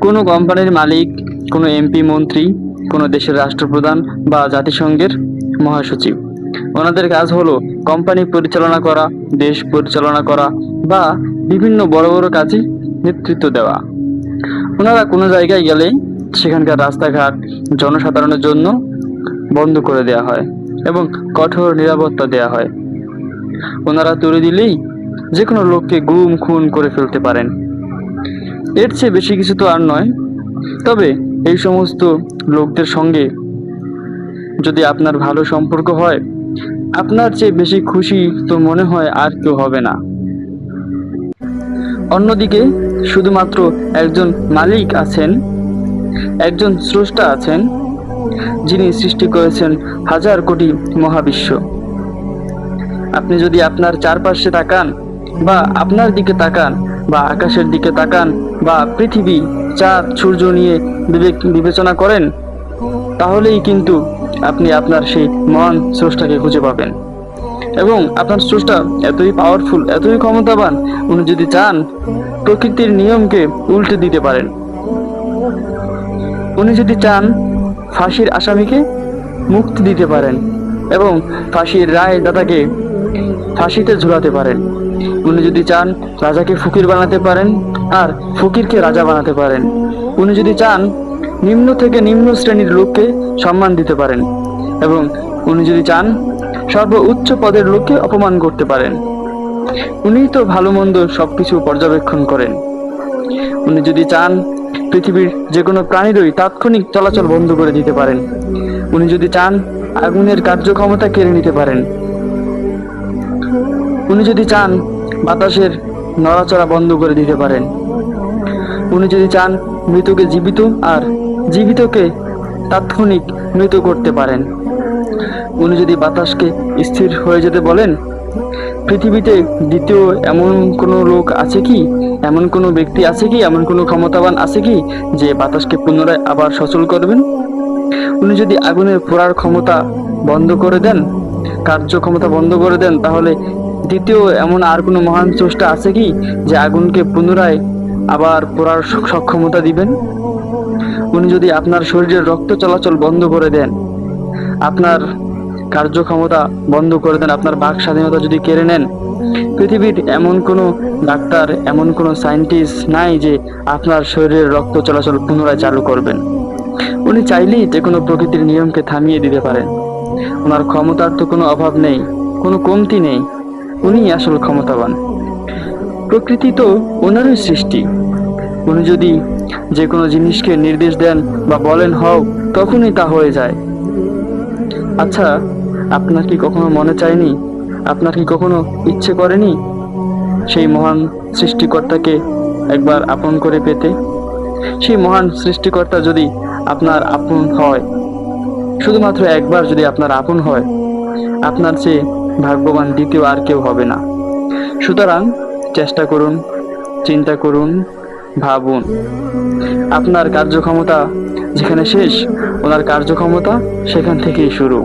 কোনো কোম্পানির মালিক, কোনো এমপি, মন্ত্রী, কোনো দেশের রাষ্ট্রপ্রধান বা জাতিসংঘের মহাসচিব, ওনাদের কাজ হলো কোম্পানি পরিচালনা করা, দেশ পরিচালনা করা বা বিভিন্ন বড় বড় কাজে নেতৃত্ব দেওয়া। ওনারা কোনো জায়গায় গেলে সেখানকার রাস্তাঘাট জনসাধারণের জন্য বন্ধ করে দেওয়া হয় এবং কঠোর নিরাপত্তা দেওয়া হয়। ওনারা তুলে দিলেই যে কোনো লোককে গুম খুন করে ফেলতে পারেন। এর চেয়ে বেশি কিছু তো আর নয়। তবে এই সমস্ত লোকদের সঙ্গে যদি আপনার ভালো সম্পর্ক হয়, আপনার চেয়ে বেশি খুশি তো মনে হয় আর কেউ হবে না। অন্যদিকে শুধুমাত্র একজন মালিক আছেন, একজন স্রষ্টা আছেন, যিনি সৃষ্টি করেছেন হাজার কোটি মহাবিশ্ব। আপনি যদি আপনার চারপাশে তাকান বা আপনার দিকে তাকান বা আকাশের দিকে তাকান বা পৃথিবী, চাঁদ, সূর্য নিয়ে বিবেচনা করেন, তাহলেই কিন্তু আপনি আপনার সেই মহান স্রষ্টাকে খুঁজে পাবেন। এবং আপনার স্রষ্টা এতই পাওয়ারফুল, এতই ক্ষমতাবান, উনি যদি চান প্রকৃতির নিয়মকে উল্টে দিতে পারেন। উনি যদি চান ফাঁসির আসামিকে মুক্তি দিতে পারেন এবং ফাঁসির রায় দাতাকে ফাঁসিতে ঝুলাতে পারেন। উনি যদি চান রাজাকে ফকির বানাতে পারেন আর ফকিরকে রাজা বানাতে পারেন। উনি যদি চান নিম্ন থেকে নিম্ন শ্রেণীর লোককে সম্মান দিতে পারেন এবং উনি যদি চান সর্বোচ্চ পদের লোককে অপমান করতে পারেন। উনিই তো ভালো মন্দ সবকিছু পর্যবেক্ষণ করেন। উনি যদি চান পৃথিবীর যে কোনো প্রাণীরই তাৎক্ষণিক চলাচল বন্ধ করে দিতে পারেন। উনি যদি চান আগুনের কার্যক্ষমতা কেড়ে নিতে পারেন। উনি যদি চান বাতাসের নড়াচড়া বন্ধ করে দিতে পারেন। উনি যদি চান মৃতকে জীবিত আর জীবিতকে তাৎক্ষণিক মৃত করতে পারেন। উনি যদি বাতাসকে স্থির হয়ে যেতে বলেন, পৃথিবীতে দ্বিতীয় এমন কোনো লোক আছে কি, এমন কোনো ব্যক্তি আছে কি, এমন কোনো ক্ষমতাবান আছে কি যে বাতাসকে পুনরায় আবার সচল করবেন? উনি যদি আগুনের পোড়ার ক্ষমতা বন্ধ করে দেন, কার্যক্ষমতা বন্ধ করে দেন, তাহলে দ্বিতীয় এমন আর কোনো মহান স্রষ্টা আছে কি যে আগুনকে পুনরায় আবার পোড়ার সক্ষমতা দিবেন? উনি যদি আপনার শরীরের রক্ত চলাচল বন্ধ করে দেন, আপনার কার্যক্ষমতা বন্ধ করে দেন, আপনার বাক স্বাধীনতা যদি কেড়ে নেন, পৃথিবীর এমন কোনো ডাক্তার, এমন কোনো সায়েন্টিস্ট নাই যে আপনার শরীরের রক্ত চলাচল পুনরায় চালু করবেন। উনি চাইলেই যে কোনো প্রকৃতির নিয়মকে থামিয়ে দিতে পারেন। ওনার ক্ষমতার তো কোনো অভাব নেই, কোনো কমতি নেই। উনি আসল ক্ষমতাবান। প্রকৃতি তো ওনারই সৃষ্টি। উনি যদি যে কোনো জিনিসকে নির্দেশ দেন বা বলেন হও, তখনই তা হয়ে যায়। আচ্ছা, আপনার কি কখনো মনে চায়নি, আপনার কি কখনো ইচ্ছে করেনি সেই মহান সৃষ্টিকর্তাকে একবার আপন করে পেতে? সেই মহান সৃষ্টিকর্তা যদি আপনার আপন হয়, শুধুমাত্র একবার যদি আপনার আপন হয়, আপনার চেয়ে ভাগ্যবান দ্বিতীয় আর কেউ হবে না। সুতরাং চেষ্টা করুন, চিন্তা করুন, ভাবুন। আপনার কার্যক্ষমতা যেখানে শেষ, ওনার কার্যক্ষমতা সেখান থেকেই শুরু।